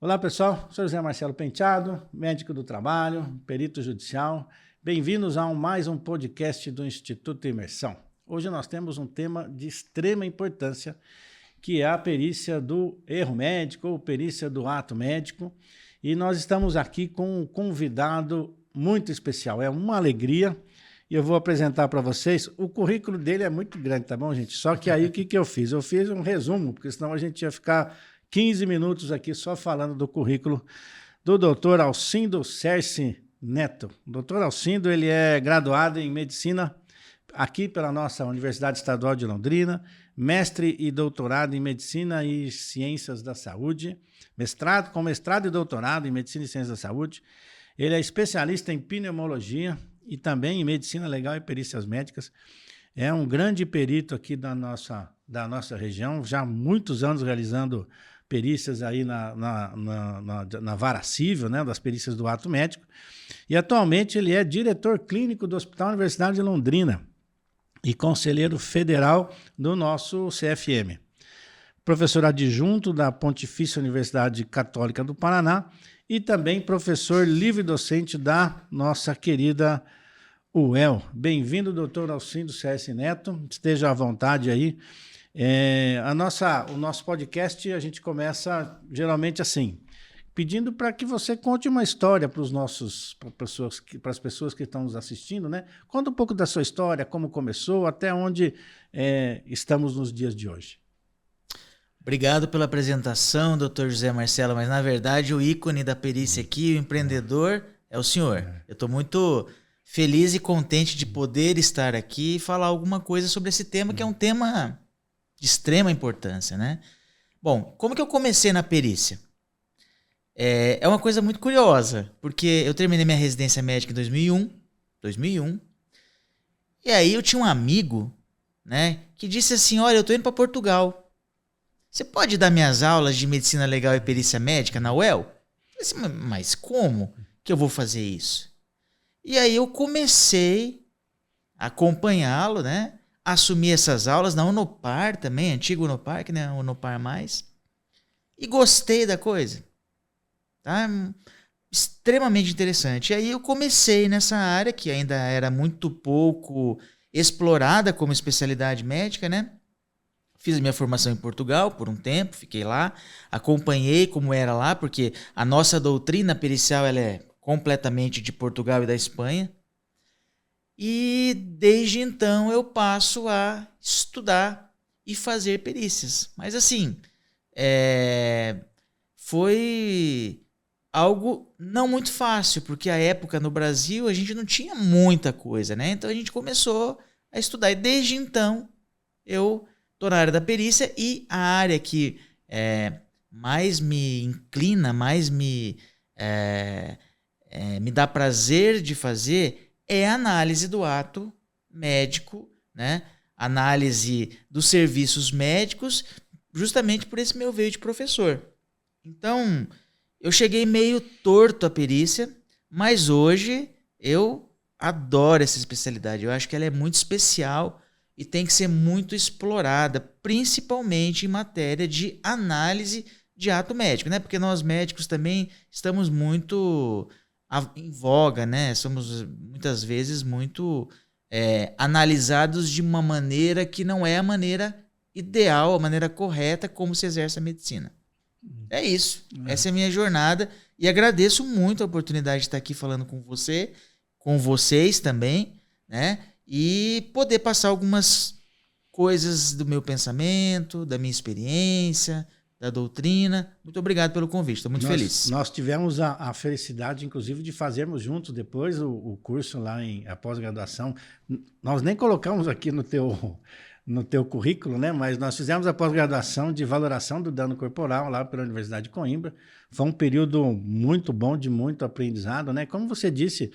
Olá pessoal, sou José Marcelo Penteado, médico do trabalho, perito judicial. Bem-vindos a mais um podcast do Instituto Imersão. Hoje nós temos um tema de extrema importância, que é a perícia do erro médico ou perícia do ato médico. E nós estamos aqui com um convidado muito especial, é uma alegria. E eu vou apresentar para vocês, o currículo dele é muito grande, tá bom, gente? Só que aí o que eu fiz? Eu fiz um resumo, porque senão a gente ia ficar 15 minutos aqui só falando do currículo do Dr. Alcindo Cerci Neto. O Dr. Alcindo, ele é graduado em medicina aqui pela nossa Universidade Estadual de Londrina, mestre e doutorado em medicina e ciências da saúde, com mestrado e doutorado em medicina e ciências da saúde. Ele é especialista em pneumologia e também em medicina legal e perícias médicas. É um grande perito aqui da nossa região, já há muitos anos realizando perícias aí na vara civil, né, das perícias do ato médico. E atualmente ele é diretor clínico do Hospital Universidade de Londrina e conselheiro federal do nosso CFM. Professor adjunto da Pontifícia Universidade Católica do Paraná e também professor livre-docente da nossa querida UEL. Bem-vindo, doutor Alcindo Cerci Neto. Esteja à vontade aí. O nosso podcast, a gente começa geralmente assim, pedindo para que você conte uma história para as pessoas que estão nos assistindo, né? Conta um pouco da sua história, como começou, até onde estamos nos dias de hoje. Obrigado pela apresentação, doutor José Marcelo, mas na verdade o ícone da perícia aqui, o empreendedor, é o senhor. Eu estou muito feliz e contente de poder estar aqui e falar alguma coisa sobre esse tema, que é um tema de extrema importância, né? Bom, como que eu comecei na perícia? É uma coisa muito curiosa, porque eu terminei minha residência médica em 2001, e aí eu tinha um amigo, né, que disse assim, olha, eu tô indo para Portugal, você pode dar minhas aulas de medicina legal e perícia médica na UEL? Eu disse, mas como que eu vou fazer isso? E aí eu comecei a acompanhá-lo, né, assumi essas aulas na Unopar também, antigo Unopar, que não é Unopar mais, e gostei da coisa. Tá? Extremamente interessante. E aí eu comecei nessa área, que ainda era muito pouco explorada como especialidade médica, né? Fiz minha formação em Portugal por um tempo, fiquei lá, acompanhei como era lá, porque a nossa doutrina pericial ela é completamente de Portugal e da Espanha. E desde então eu passo a estudar e fazer perícias. Mas assim, foi algo não muito fácil, porque a época no Brasil a gente não tinha muita coisa, né? Então a gente começou a estudar. E desde então eu estou na área da perícia, e a área que mais me inclina, mais me dá prazer de fazer é a análise do ato médico, né? Análise dos serviços médicos, justamente por esse meu veio de professor. Então, eu cheguei meio torto à perícia, mas hoje eu adoro essa especialidade. Eu acho que ela é muito especial e tem que ser muito explorada, principalmente em matéria de análise de ato médico, né? Porque nós médicos também estamos muito em voga, né? Somos muitas vezes muito analisados de uma maneira que não é a maneira ideal, a maneira correta como se exerce a medicina. É isso. Essa é a minha jornada e agradeço muito a oportunidade de estar aqui falando com você, com vocês também, né? E poder passar algumas coisas do meu pensamento, da minha experiência, da doutrina. Muito obrigado pelo convite, estou muito feliz. Nós tivemos a felicidade, inclusive, de fazermos juntos depois o curso lá a pós-graduação. Nós nem colocamos aqui no teu currículo, né? Mas nós fizemos a pós-graduação de valoração do dano corporal lá pela Universidade de Coimbra. Foi um período muito bom, de muito aprendizado, né? Como você disse,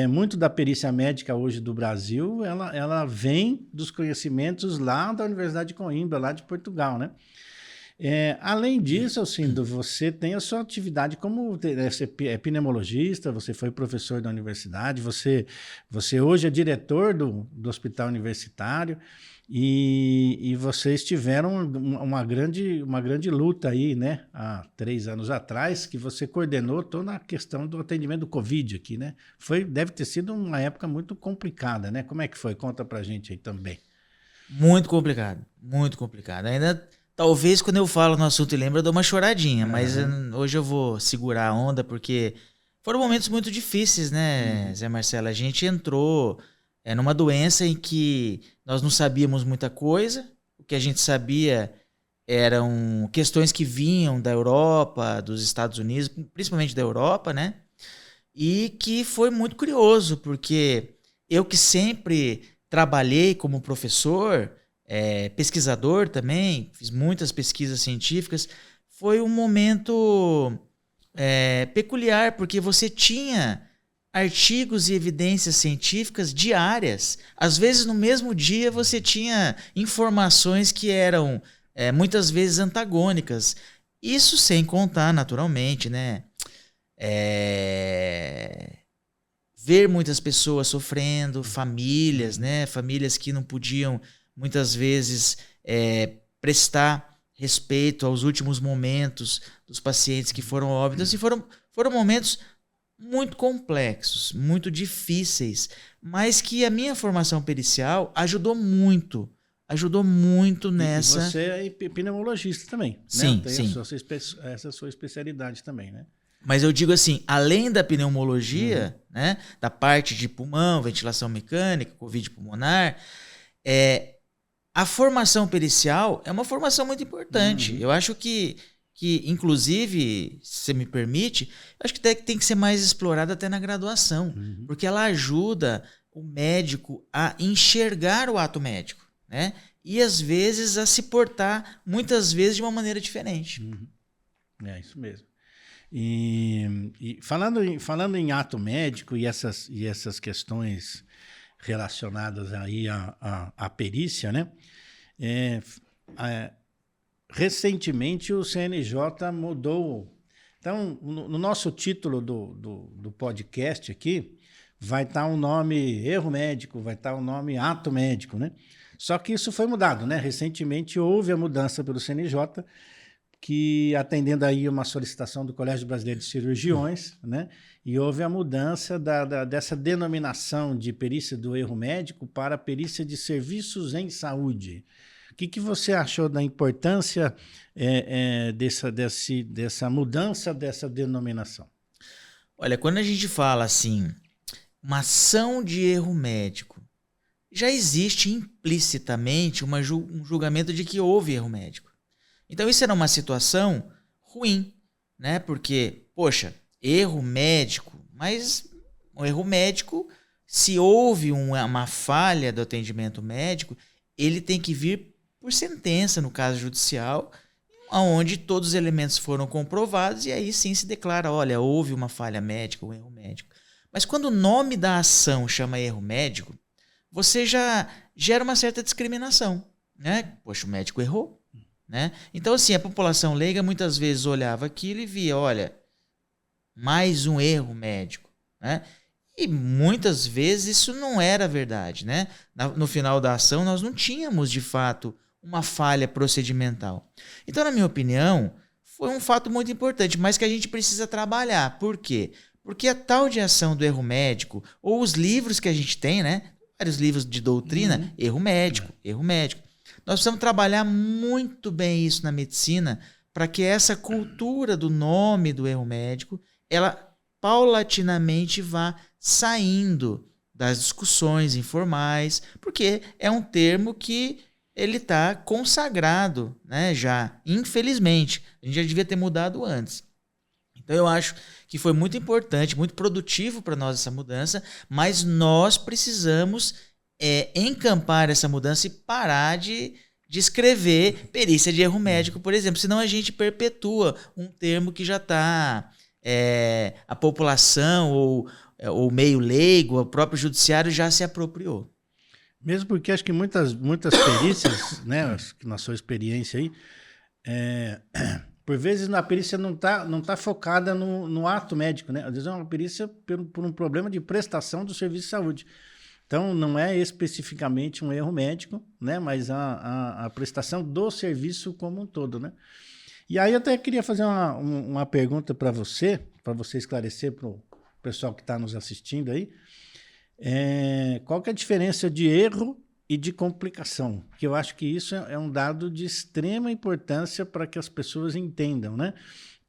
muito da perícia médica hoje do Brasil, ela vem dos conhecimentos lá da Universidade de Coimbra, lá de Portugal, né? Além disso, Alcindo, você tem a sua atividade como você é pneumologista, você foi professor da universidade, você hoje é diretor do hospital universitário. E vocês tiveram uma grande luta aí, né? Há 3 anos atrás, que você coordenou toda a questão do atendimento do Covid aqui, né? Deve ter sido uma época muito complicada, né? Como é que foi? Conta pra gente aí também. Muito complicado, muito complicado. Ainda, talvez, quando eu falo no assunto e lembro, eu dou uma choradinha, mas hoje eu vou segurar a onda, porque foram momentos muito difíceis, né, Zé Marcelo? A gente entrou numa doença em que nós não sabíamos muita coisa, o que a gente sabia eram questões que vinham da Europa, dos Estados Unidos, principalmente da Europa, né? E que foi muito curioso, porque eu que sempre trabalhei como professor, pesquisador também, fiz muitas pesquisas científicas, foi um momento peculiar, porque você tinha artigos e evidências científicas diárias. Às vezes, no mesmo dia, você tinha informações que eram muitas vezes antagônicas. Isso sem contar, naturalmente, né? Ver muitas pessoas sofrendo, famílias, né? Famílias que não podiam, muitas vezes, prestar respeito aos últimos momentos dos pacientes que foram óbitos. E foram momentos muito complexos, muito difíceis, mas que a minha formação pericial ajudou muito nessa... E você é pneumologista também, sim, né? Tem sim. Essa sua especialidade também, né? Mas eu digo assim, além da pneumologia, né, da parte de pulmão, ventilação mecânica, COVID pulmonar, a formação pericial é uma formação muito importante. Eu acho que inclusive, se você me permite, acho que tem que ser mais explorada até na graduação, porque ela ajuda o médico a enxergar o ato médico, né? E às vezes a se portar, muitas vezes, de uma maneira diferente. É isso mesmo. E falando em ato médico e essas questões relacionadas aí à perícia, né? Recentemente o CNJ mudou. Então, no nosso título do podcast aqui, vai estar o nome erro médico, vai estar o nome ato médico, né? Só que isso foi mudado, né? Recentemente houve a mudança pelo CNJ, que atendendo aí uma solicitação do Colégio Brasileiro de Cirurgiões, né? E houve a mudança dessa denominação de perícia do erro médico para perícia de serviços em saúde. O que você achou da importância dessa mudança dessa denominação? Olha, quando a gente fala assim, uma ação de erro médico, já existe implicitamente um julgamento de que houve erro médico. Então isso era uma situação ruim, né? Porque, poxa, erro médico, mas o erro médico, se houve uma falha do atendimento médico, ele tem que vir por sentença no caso judicial, onde todos os elementos foram comprovados e aí sim se declara, olha, houve uma falha médica, um erro médico. Mas quando o nome da ação chama erro médico, você já gera uma certa discriminação, né? Poxa, o médico errou, né? Então, assim, a população leiga muitas vezes olhava aquilo e via, olha, mais um erro médico, né? E muitas vezes isso não era verdade, né? No final da ação, nós não tínhamos, de fato, uma falha procedimental. Então, na minha opinião, foi um fato muito importante, mas que a gente precisa trabalhar. Por quê? Porque a tal de ação do erro médico, ou os livros que a gente tem, né? Vários livros de doutrina, erro médico. Nós precisamos trabalhar muito bem isso na medicina para que essa cultura do nome do erro médico, ela paulatinamente vá saindo das discussões informais, porque é um termo que ele está consagrado, né, já, infelizmente. A gente já devia ter mudado antes. Então eu acho que foi muito importante, muito produtivo para nós essa mudança, mas nós precisamos encampar essa mudança e parar de escrever perícia de erro médico, por exemplo, senão a gente perpetua um termo que já está... a população ou o meio leigo, o próprio judiciário já se apropriou. Mesmo porque acho que muitas perícias, né, na sua experiência aí, por vezes a perícia não tá focada no ato médico, né? Às vezes é uma perícia por um problema de prestação do serviço de saúde. Então, não é especificamente um erro médico, né? Mas a prestação do serviço como um todo, né? E aí eu até queria fazer uma pergunta para você esclarecer para o pessoal que está nos assistindo aí. Qual que é a diferença de erro e de complicação? Porque eu acho que isso é um dado de extrema importância para que as pessoas entendam, né?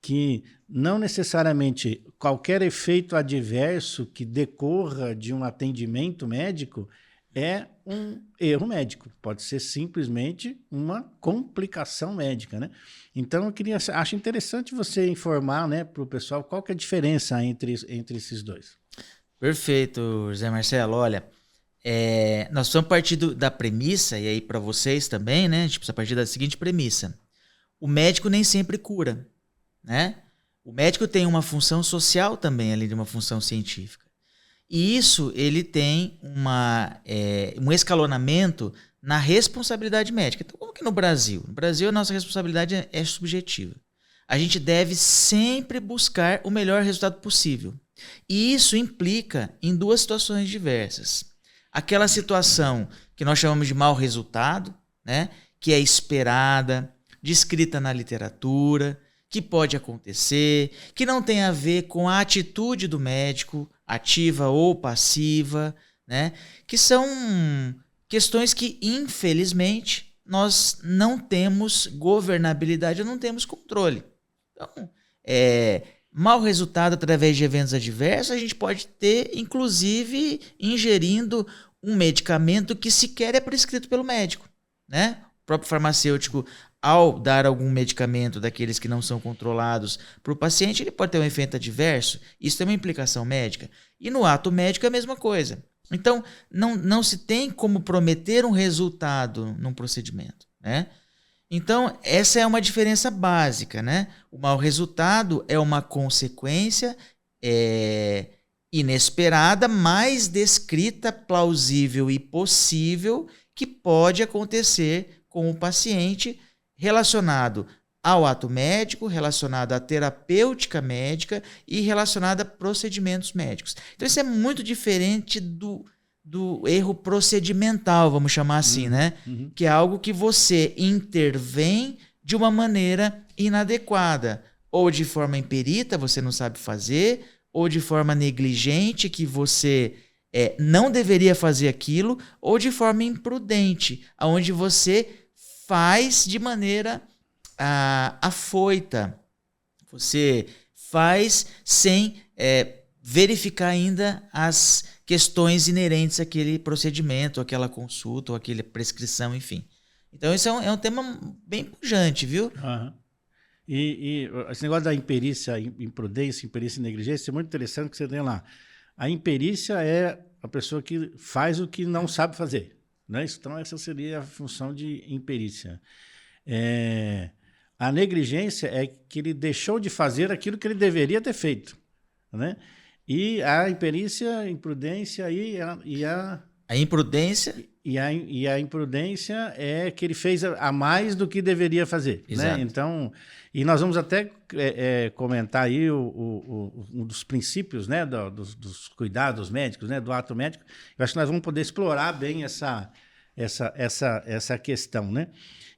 Que não necessariamente qualquer efeito adverso que decorra de um atendimento médico é um erro médico. Pode ser simplesmente uma complicação médica, né? Então, acho interessante você informar, né, para o pessoal qual que é a diferença entre esses dois. Perfeito, José Marcelo. Olha, nós precisamos partir da premissa, e aí para vocês também, né? A gente precisa partir da seguinte premissa. O médico nem sempre cura, né? O médico tem uma função social também, além de uma função científica. E isso ele tem um escalonamento na responsabilidade médica. Então, como que no Brasil? No Brasil, a nossa responsabilidade é subjetiva. A gente deve sempre buscar o melhor resultado possível. E isso implica em duas situações diversas. Aquela situação que nós chamamos de mau resultado, né? Que é esperada, descrita na literatura, que pode acontecer, que não tem a ver com a atitude do médico, ativa ou passiva, né? Que são questões que, infelizmente, nós não temos governabilidade, não temos controle. Então, mau resultado através de eventos adversos, a gente pode ter, inclusive, ingerindo um medicamento que sequer é prescrito pelo médico, né? O próprio farmacêutico, ao dar algum medicamento daqueles que não são controlados para o paciente, ele pode ter um efeito adverso. Isso tem uma implicação médica. E no ato médico é a mesma coisa. Então, não se tem como prometer um resultado num procedimento, né? Então, essa é uma diferença básica, né? O mau resultado é uma consequência inesperada, mas descrita, plausível e possível que pode acontecer com o paciente relacionado ao ato médico, relacionado à terapêutica médica e relacionado a procedimentos médicos. Então, isso é muito diferente do erro procedimental, vamos chamar assim, né? Uhum. Que é algo que você intervém de uma maneira inadequada, ou de forma imperita, você não sabe fazer, ou de forma negligente, que você não deveria fazer aquilo, ou de forma imprudente, onde você faz de maneira afoita. Você faz sem verificar ainda as questões inerentes àquele procedimento, àquela consulta, ou àquela prescrição, enfim. Então, isso é um tema bem pujante, viu? Uhum. E esse negócio da imperícia, imprudência, imperícia e negligência é muito interessante que você tem lá. A imperícia é a pessoa que faz o que não sabe fazer, né? Então, essa seria a função de imperícia. A negligência é que ele deixou de fazer aquilo que ele deveria ter feito, né? E a imperícia, a imprudência a imprudência e a imprudência é que ele fez a mais do que deveria fazer, né? Então, e nós vamos até comentar aí um dos princípios, né, dos cuidados médicos, né, do ato médico. Eu acho que nós vamos poder explorar bem essa questão, né?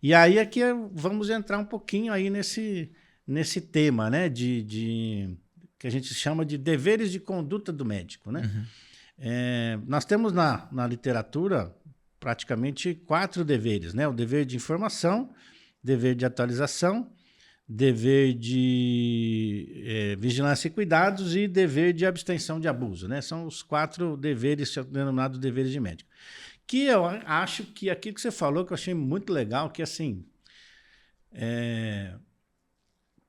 E aí aqui vamos entrar um pouquinho aí nesse tema, né, que a gente chama de deveres de conduta do médico, né? Uhum. Nós temos na literatura praticamente 4 deveres, né? O dever de informação, dever de atualização, dever de vigilância e cuidados e dever de abstenção de abuso, né? São os 4 deveres denominados deveres de médico. Que eu acho que aquilo que você falou, que eu achei muito legal, que assim,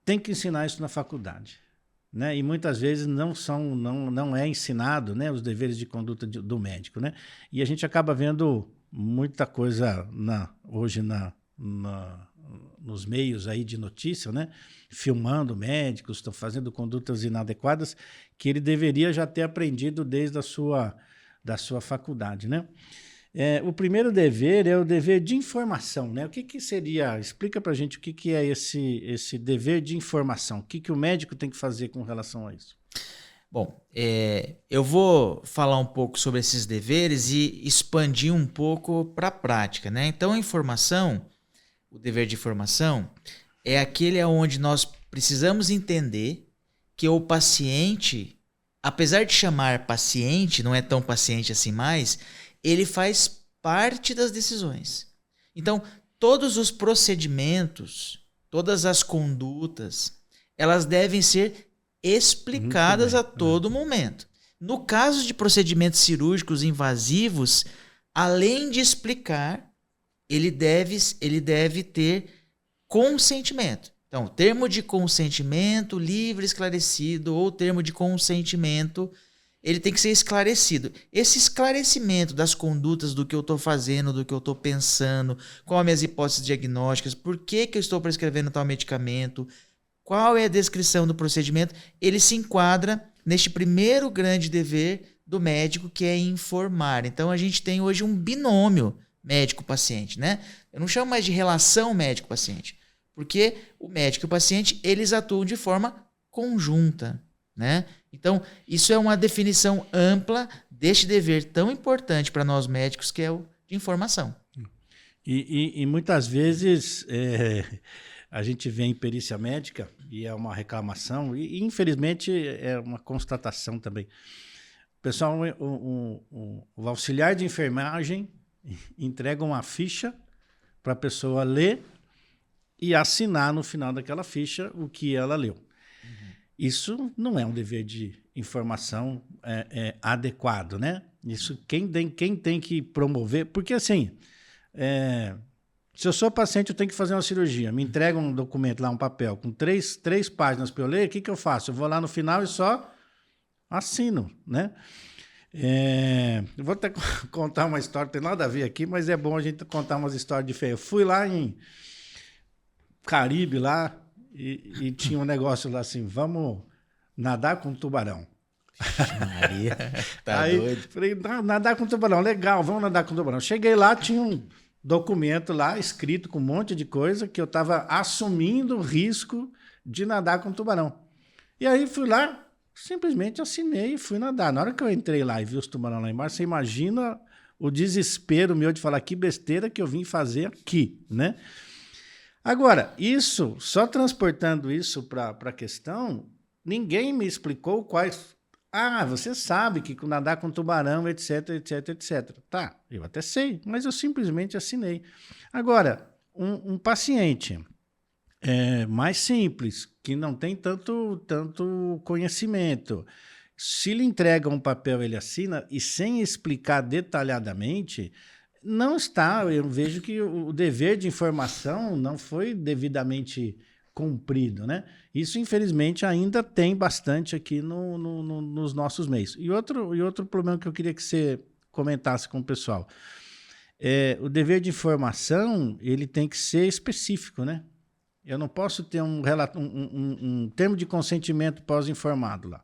tem que ensinar isso na faculdade, né? E muitas vezes não é ensinado, né, os deveres de conduta do médico, né? E a gente acaba vendo muita coisa hoje nos meios aí de notícia, né? Filmando médicos, estão fazendo condutas inadequadas que ele deveria já ter aprendido desde da sua faculdade, né? O primeiro dever é o dever de informação, né? O que seria? Explica para a gente o que é esse dever de informação. O que o médico tem que fazer com relação a isso? Bom, eu vou falar um pouco sobre esses deveres e expandir um pouco para a prática, né? Então, a informação, o dever de informação, é aquele onde nós precisamos entender que o paciente, apesar de chamar paciente, não é tão paciente assim mais, ele faz parte das decisões. Então, todos os procedimentos, todas as condutas, elas devem ser explicadas a todo momento. No caso de procedimentos cirúrgicos invasivos, além de explicar, ele deve ter consentimento. Então, termo de consentimento livre, esclarecido, ou termo de consentimento, ele tem que ser esclarecido. Esse esclarecimento das condutas, do que eu estou fazendo, do que eu estou pensando, quais as minhas hipóteses diagnósticas, por que eu estou prescrevendo tal medicamento, qual é a descrição do procedimento, ele se enquadra neste primeiro grande dever do médico, que é informar. Então, a gente tem hoje um binômio médico-paciente, né? Eu não chamo mais de relação médico-paciente, porque o médico e o paciente, eles atuam de forma conjunta, né? Então, isso é uma definição ampla deste dever tão importante para nós médicos, que é o de informação. E muitas vezes a gente vê em perícia médica, e é uma reclamação, e infelizmente é uma constatação também. O pessoal, o auxiliar de enfermagem entrega uma ficha para a pessoa ler e assinar no final daquela ficha o que ela leu. Isso não é um dever de informação adequado, né? Isso quem tem que promover, porque assim, se eu sou paciente, eu tenho que fazer uma cirurgia, me entrega um documento lá, um papel, com três páginas para eu ler, o que eu faço? Eu vou lá no final e só assino, né? Eu vou até contar uma história, não tem nada a ver aqui, mas é bom a gente contar umas histórias diferentes. Eu fui lá em Caribe, lá, e tinha um negócio lá assim, vamos nadar com tubarão. Maria, tá aí, doido. Falei, nadar com tubarão, legal, vamos nadar com tubarão. Cheguei lá, tinha um documento lá, escrito com um monte de coisa, que eu estava assumindo o risco de nadar com tubarão. E aí fui lá, simplesmente assinei e fui nadar. Na hora que eu entrei lá e vi os tubarão lá embaixo, você imagina o desespero meu de falar que besteira que eu vim fazer aqui, né? Agora, isso, só transportando isso para a questão, ninguém me explicou quais... você sabe que nadar com tubarão, etc, etc, etc. Tá, eu até sei, mas eu simplesmente assinei. Agora, um paciente mais simples, que não tem tanto conhecimento, se lhe entrega um papel, ele assina, e sem explicar detalhadamente... Não está, eu vejo que o dever de informação não foi devidamente cumprido, né? Isso, infelizmente, ainda tem bastante aqui nos nossos meios. E outro problema que eu queria que você comentasse com o pessoal. O dever de informação, ele tem que ser específico, né? Eu não posso ter um termo de consentimento pós-informado lá.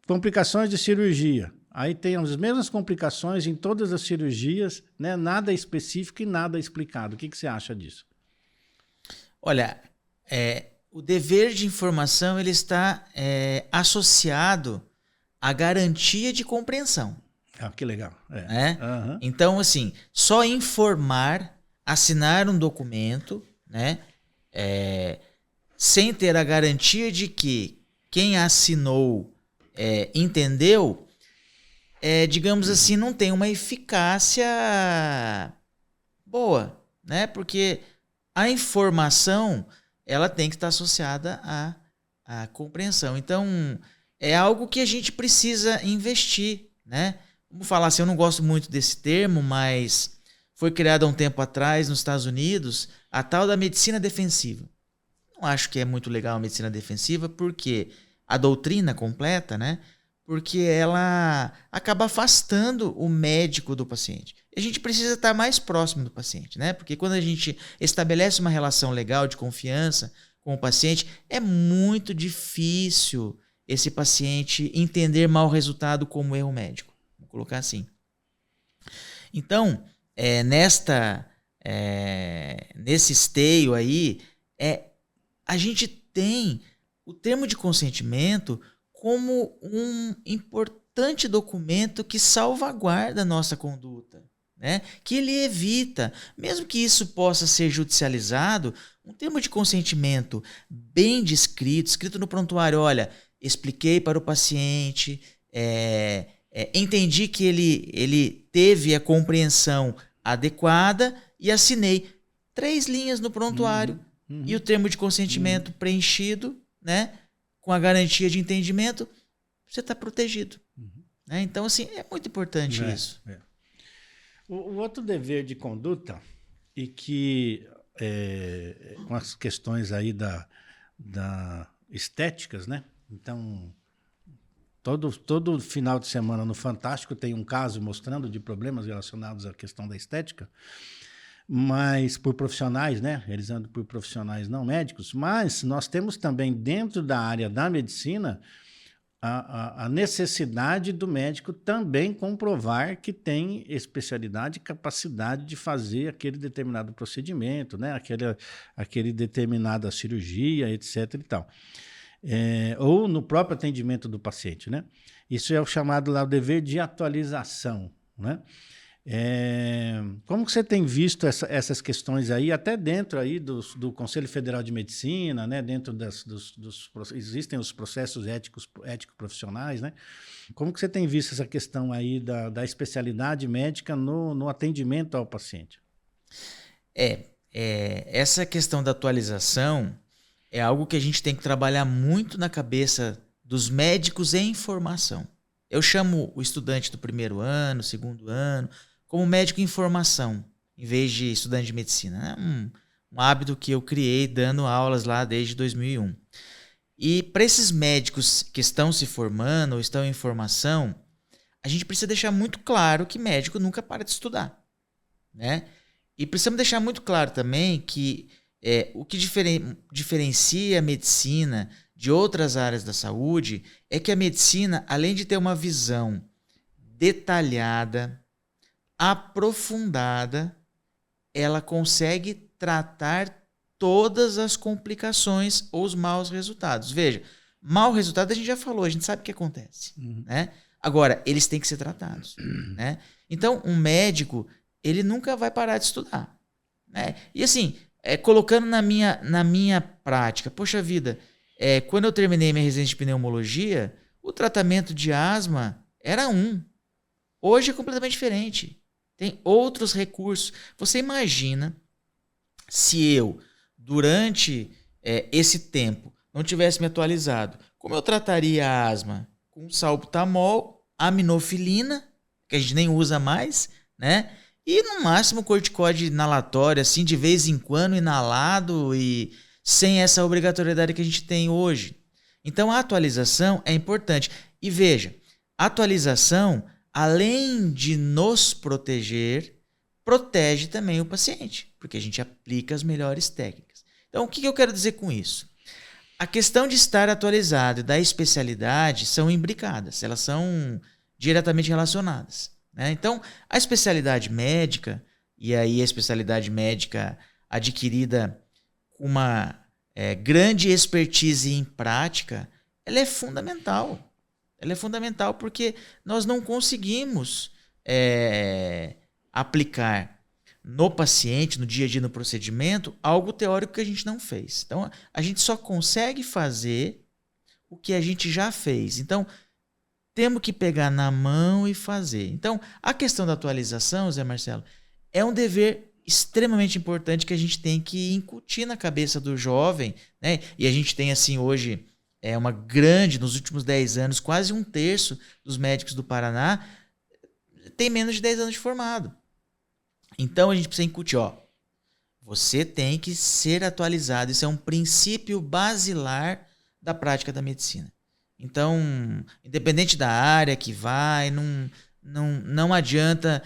Complicações de cirurgia. Aí tem as mesmas complicações em todas as cirurgias, né? Nada específico e nada explicado. O que você acha disso? Olha, o dever de informação ele está associado à garantia de compreensão. Que legal. Uhum. Então, assim, só informar, assinar um documento, né? Sem ter a garantia de que quem assinou entendeu... digamos assim, não tem uma eficácia boa, né? Porque a informação, ela tem que estar associada à compreensão. Então, é algo que a gente precisa investir, né? Vamos falar assim, eu não gosto muito desse termo, mas foi criado há um tempo atrás nos Estados Unidos a tal da medicina defensiva. Não acho que é muito legal a medicina defensiva, porque a doutrina completa, né? Porque ela acaba afastando o médico do paciente. A gente precisa estar mais próximo do paciente, né? Porque quando a gente estabelece uma relação legal de confiança com o paciente, é muito difícil esse paciente entender mau resultado como erro médico. Vou colocar assim. Então, nesse esteio aí, a gente tem o termo de consentimento como um importante documento que salvaguarda a nossa conduta, né? Que ele evita, mesmo que isso possa ser judicializado, um termo de consentimento bem descrito, escrito no prontuário, olha, expliquei para o paciente, entendi que ele teve a compreensão adequada e assinei 3 linhas no prontuário e o termo de consentimento preenchido, né? Com a garantia de entendimento, você está protegido. Né? Então, assim, é muito importante isso. O outro dever de conduta, e que com as questões aí da estéticas, né? Então, todo final de semana no Fantástico tem um caso mostrando de problemas relacionados à questão da estética, mas por profissionais, né? Realizando por profissionais não médicos, mas nós temos também dentro da área da medicina a necessidade do médico também comprovar que tem especialidade e capacidade de fazer aquele determinado procedimento, né? Aquele determinada cirurgia, etc. e tal. Ou no próprio atendimento do paciente, né? Isso é o chamado lá o dever de atualização, né? Como que você tem visto essas questões aí, até dentro aí do Conselho Federal de Medicina, né? Dentro existem os processos ético-profissionais, né? Como que você tem visto essa questão aí da especialidade médica no atendimento ao paciente? Essa questão da atualização é algo que a gente tem que trabalhar muito na cabeça dos médicos em formação. Eu chamo o estudante do primeiro ano, segundo ano, como médico em formação, em vez de estudante de medicina. Né? Um hábito que eu criei dando aulas lá desde 2001. E para esses médicos que estão se formando ou estão em formação, a gente precisa deixar muito claro que médico nunca para de estudar. Né? E precisamos deixar muito claro também que o que diferencia a medicina de outras áreas da saúde é que a medicina, além de ter uma visão detalhada, aprofundada, ela consegue tratar todas as complicações ou os maus resultados. Veja, mau resultado a gente já falou, a gente sabe o que acontece. Né? Agora, eles têm que ser tratados. Né? Então, um médico, ele nunca vai parar de estudar. Né? E assim, colocando na minha prática, poxa vida, quando eu terminei minha residência de pneumologia, o tratamento de asma era Hoje é completamente diferente. Tem outros recursos. Você imagina se eu, durante esse tempo, não tivesse me atualizado, como eu trataria a asma? Com salbutamol, aminofilina, que a gente nem usa mais, né? E no máximo corticóide inalatório, assim, de vez em quando, inalado e sem essa obrigatoriedade que a gente tem hoje. Então a atualização é importante. E veja, a atualização, além de nos proteger, protege também o paciente, porque a gente aplica as melhores técnicas. Então, o que eu quero dizer com isso? A questão de estar atualizado e da especialidade são imbricadas, elas são diretamente relacionadas. Né? Então, a especialidade médica, e aí a especialidade médica adquirida com uma grande expertise em prática, ela é fundamental. Ela é fundamental porque nós não conseguimos aplicar no paciente, no dia a dia, no procedimento, algo teórico que a gente não fez. Então, a gente só consegue fazer o que a gente já fez. Então, temos que pegar na mão e fazer. Então, a questão da atualização, Zé Marcelo, é um dever extremamente importante que a gente tem que incutir na cabeça do jovem, né? E a gente tem, assim, hoje, uma grande, nos últimos 10 anos, quase 1/3 dos médicos do Paraná tem menos de 10 anos de formado. Então, a gente precisa incutir, você tem que ser atualizado. Isso é um princípio basilar da prática da medicina. Então, independente da área que vai, não adianta,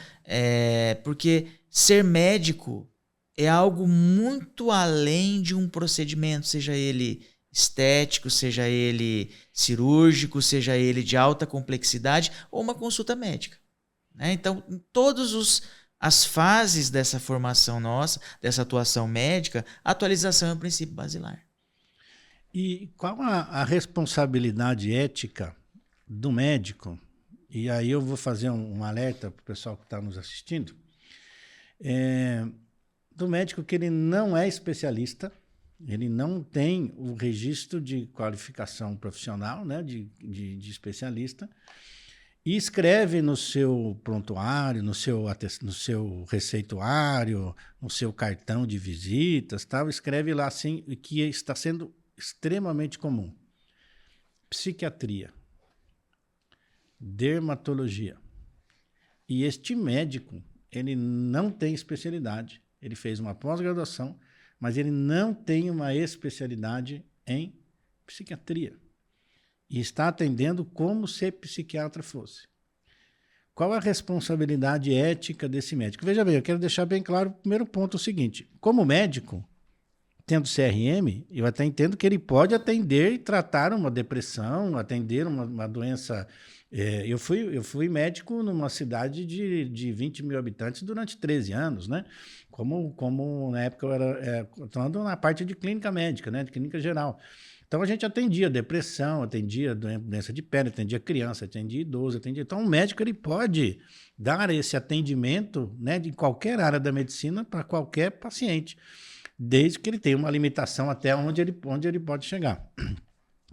porque ser médico é algo muito além de um procedimento, seja ele estético, seja ele cirúrgico, seja ele de alta complexidade ou uma consulta médica. Né? Então, em todas as fases dessa formação nossa, dessa atuação médica, a atualização é o princípio basilar. E qual a responsabilidade ética do médico? E aí eu vou fazer um alerta para o pessoal que está nos assistindo. Do médico que ele não é especialista, ele não tem o registro de qualificação profissional, né, de especialista, e escreve no seu prontuário, no seu receituário, no seu cartão de visitas, tal, escreve lá assim, que está sendo extremamente comum: psiquiatria, dermatologia. E este médico, ele não tem especialidade, ele fez uma pós-graduação, mas ele não tem uma especialidade em psiquiatria. E está atendendo como se psiquiatra fosse. Qual a responsabilidade ética desse médico? Veja bem, eu quero deixar bem claro o primeiro ponto, o seguinte: como médico, tendo CRM, eu até entendo que ele pode atender e tratar uma depressão, atender uma doença. Eu fui médico numa cidade de 20 mil habitantes durante 13 anos, né? Como na época eu era atuando na parte de clínica médica, né? De clínica geral. Então a gente atendia depressão, atendia doença de pele, atendia criança, atendia idoso, atendia. Então o médico ele pode dar esse atendimento, né, de qualquer área da medicina para qualquer paciente, desde que ele tenha uma limitação até onde ele pode chegar.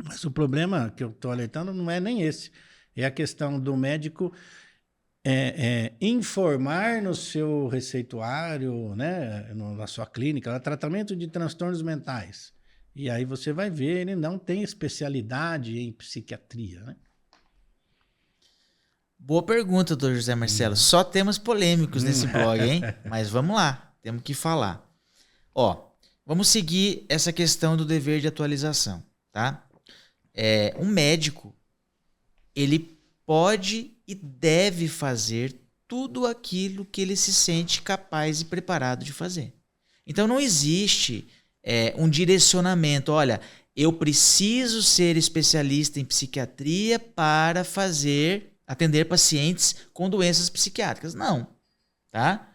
Mas o problema que eu estou alertando não é nem esse. É a questão do médico informar no seu receituário, né, na sua clínica, tratamento de transtornos mentais. E aí você vai ver, ele não tem especialidade em psiquiatria, né? Boa pergunta, doutor José Marcelo. Só temas polêmicos nesse blog, hein? Mas vamos lá, temos que falar. Vamos seguir essa questão do dever de atualização, tá? Um médico, ele pode e deve fazer tudo aquilo que ele se sente capaz e preparado de fazer. Então não existe um direcionamento. Olha, eu preciso ser especialista em psiquiatria para atender pacientes com doenças psiquiátricas. Não, tá?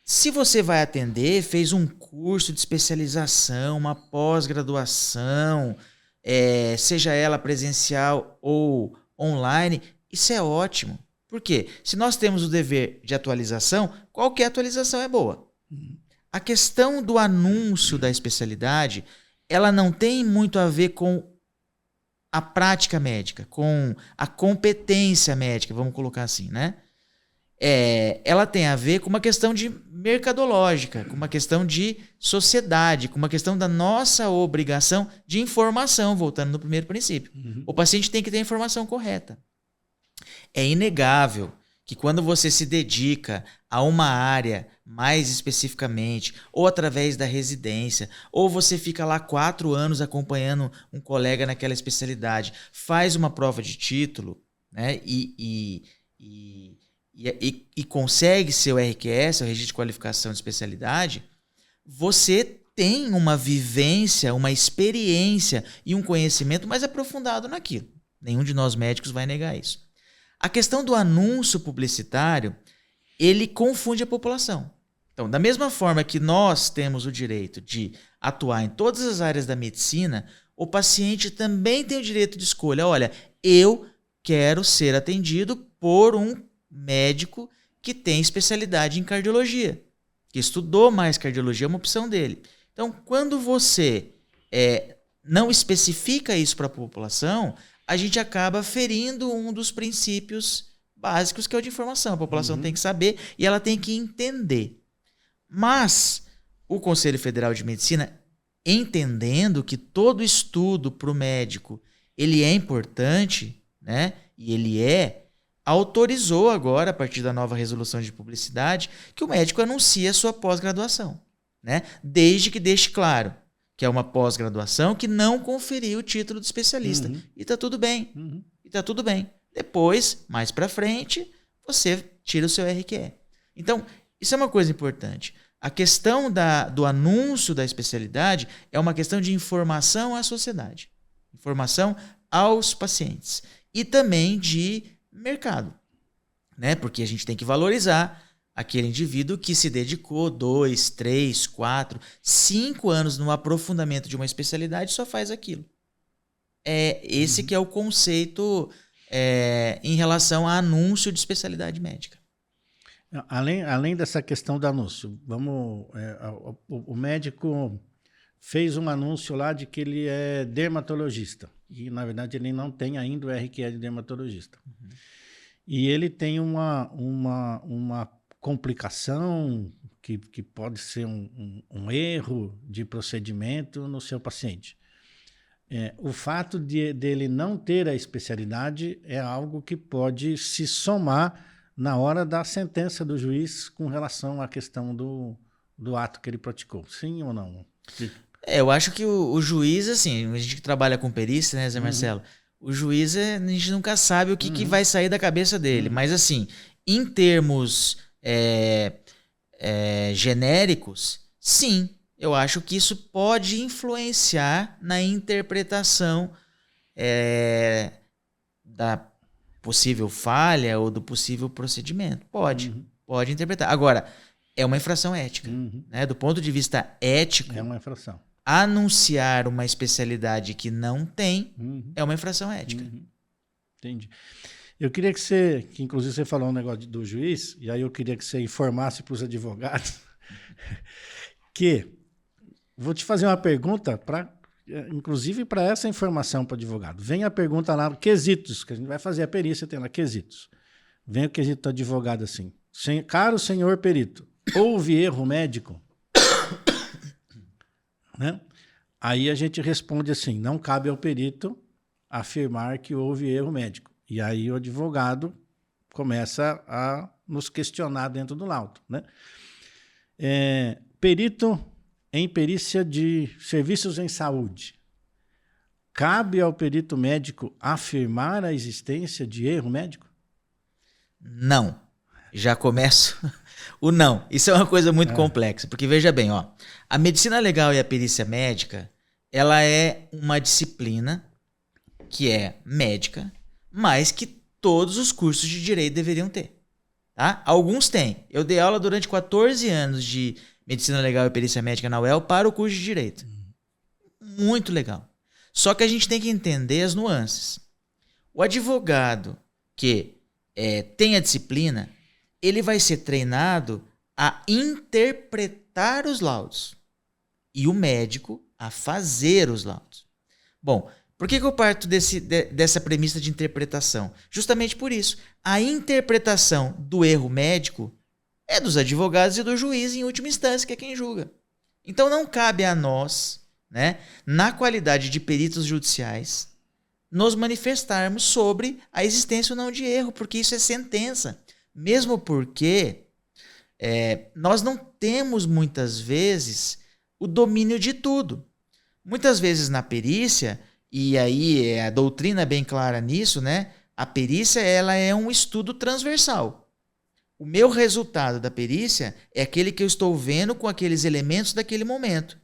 Se você vai atender, fez um curso de especialização, uma pós-graduação, seja ela presencial ou online, isso é ótimo. Por quê? Se nós temos o dever de atualização, qualquer atualização é boa. A questão do anúncio da especialidade, ela não tem muito a ver com a prática médica, com a competência médica, vamos colocar assim, né? Ela tem a ver com uma questão de mercadológica, com uma questão de sociedade, com uma questão da nossa obrigação de informação, voltando no primeiro princípio. O paciente tem que ter a informação correta. É inegável que quando você se dedica a uma área mais especificamente, ou através da residência, ou você fica lá 4 anos acompanhando um colega naquela especialidade, faz uma prova de título, né, e consegue seu RQS, o Registro de Qualificação de Especialidade, você tem uma vivência, uma experiência e um conhecimento mais aprofundado naquilo. Nenhum de nós médicos vai negar isso. A questão do anúncio publicitário, ele confunde a população. Então, da mesma forma que nós temos o direito de atuar em todas as áreas da medicina, o paciente também tem o direito de escolha. Olha, eu quero ser atendido por um médico que tem especialidade em cardiologia, que estudou mais cardiologia, é uma opção dele. Então, quando você não especifica isso para a população, a gente acaba ferindo um dos princípios básicos, que é o de informação. A população tem que saber e ela tem que entender. Mas o Conselho Federal de Medicina, entendendo que todo estudo para o médico ele é importante, né? E ele autorizou agora, a partir da nova resolução de publicidade, que o médico anuncie a sua pós-graduação, né? Desde que deixe claro que é uma pós-graduação que não conferiu o título de especialista. E está tudo bem. E está tudo bem. Depois, mais para frente, você tira o seu RQE. Então, isso é uma coisa importante. A questão do anúncio da especialidade é uma questão de informação à sociedade, informação aos pacientes e também de mercado, né? Porque a gente tem que valorizar aquele indivíduo que se dedicou 2, 3, 4, 5 anos no aprofundamento de uma especialidade e só faz aquilo. Esse que é o conceito em relação a anúncio de especialidade médica. Além dessa questão do anúncio, o médico fez um anúncio lá de que ele é dermatologista. E, na verdade, ele não tem ainda o RQE de dermatologista. Uhum. E ele tem uma complicação que pode ser um erro de procedimento no seu paciente. O fato dele não ter a especialidade é algo que pode se somar na hora da sentença do juiz com relação à questão do ato que ele praticou. Sim ou não? Eu acho que o juiz, assim, a gente que trabalha com perícia, né, Zé Marcelo? O juiz, a gente nunca sabe o que vai sair da cabeça dele. Mas, assim, em termos genéricos, sim, eu acho que isso pode influenciar na interpretação da possível falha ou do possível procedimento. Pode interpretar. Agora, é uma infração ética. Né? Do ponto de vista ético, é uma infração. Anunciar uma especialidade que não tem é uma infração ética. Entendi. Eu queria que inclusive você falou um negócio do juiz, e aí eu queria que você informasse para os advogados que vou te fazer uma pergunta inclusive para essa informação para o advogado. Vem a pergunta lá, quesitos, que a gente vai fazer a perícia, tem lá quesitos. Vem o quesito do advogado assim. Caro senhor perito, houve erro médico? Né? Aí a gente responde assim, não cabe ao perito afirmar que houve erro médico. E aí o advogado começa a nos questionar dentro do laudo. Né? Perito em perícia de serviços em saúde. Cabe ao perito médico afirmar a existência de erro médico? Não. Já começo o não. Isso é uma coisa muito complexa, porque veja bem, a medicina legal e a perícia médica, ela é uma disciplina que é médica, mas que todos os cursos de direito deveriam ter. Tá? Alguns têm. Eu dei aula durante 14 anos de medicina legal e perícia médica na UEL para o curso de direito. Muito legal. Só que a gente tem que entender as nuances. O advogado que tem a disciplina, ele vai ser treinado a interpretar os laudos e o médico a fazer os laudos. Bom, por que eu parto dessa premissa de interpretação? Justamente por isso. A interpretação do erro médico é dos advogados e do juiz em última instância, que é quem julga. Então não cabe a nós, né, na qualidade de peritos judiciais, nos manifestarmos sobre a existência ou não de erro, porque isso é sentença. Mesmo porque nós não temos, muitas vezes, o domínio de tudo. Muitas vezes na perícia, e aí a doutrina é bem clara nisso, né? A perícia ela é um estudo transversal. O meu resultado da perícia é aquele que eu estou vendo com aqueles elementos daquele momento.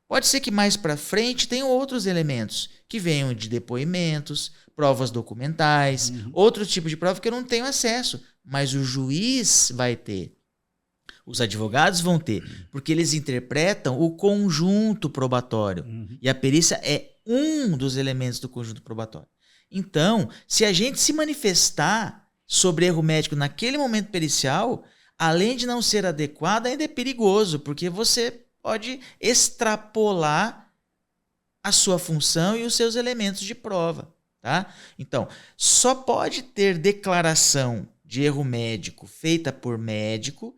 Pode ser que mais para frente tenham outros elementos que venham de depoimentos, provas documentais, outro tipo de prova que eu não tenho acesso, mas o juiz vai ter. Os advogados vão ter, porque eles interpretam o conjunto probatório. E a perícia é um dos elementos do conjunto probatório. Então, se a gente se manifestar sobre erro médico naquele momento pericial, além de não ser adequado, ainda é perigoso, porque você pode extrapolar a sua função e os seus elementos de prova. Tá? Então, só pode ter declaração de erro médico feita por médico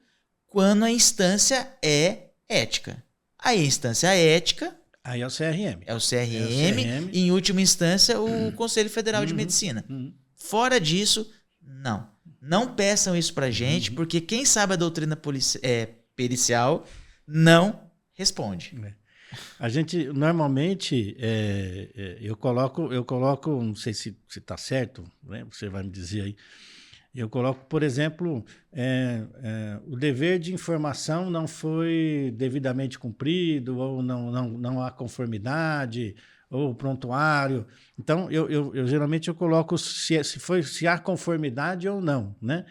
quando a instância é ética. Aí a instância ética... Aí é o CRM. É o CRM e, em última instância, o Conselho Federal de Medicina. Fora disso, não. Não peçam isso pra gente, porque quem sabe a doutrina pericial não responde. A gente, normalmente, eu coloco, não sei se está certo, né? Você vai me dizer aí, eu coloco, por exemplo, o dever de informação não foi devidamente cumprido, ou não há conformidade, ou prontuário. Então, eu geralmente eu coloco se há conformidade ou não, né?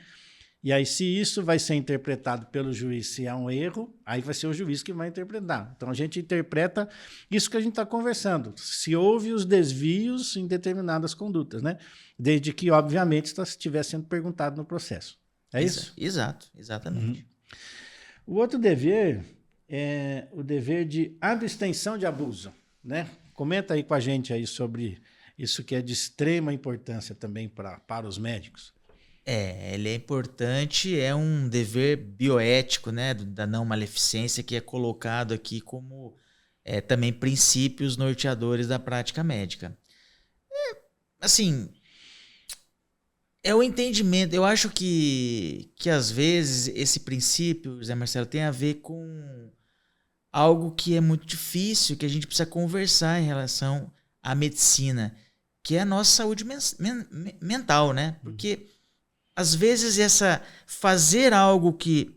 E aí, se isso vai ser interpretado pelo juiz, se é um erro, aí vai ser o juiz que vai interpretar. Então, a gente interpreta isso que a gente está conversando. Se houve os desvios em determinadas condutas, né? Desde que, obviamente, estiver sendo perguntado no processo. É isso? Exato, exatamente. O outro dever é o dever de abstenção de abuso, né? Comenta aí com a gente aí sobre isso que é de extrema importância também para os médicos. Ele é importante, é um dever bioético, né, da não maleficência, que é colocado aqui como também princípios norteadores da prática médica. Assim, é o entendimento. Eu acho que às vezes esse princípio, Zé Marcelo, tem a ver com algo que é muito difícil, que a gente precisa conversar em relação à medicina, que é a nossa saúde mental, né? Porque às vezes fazer algo que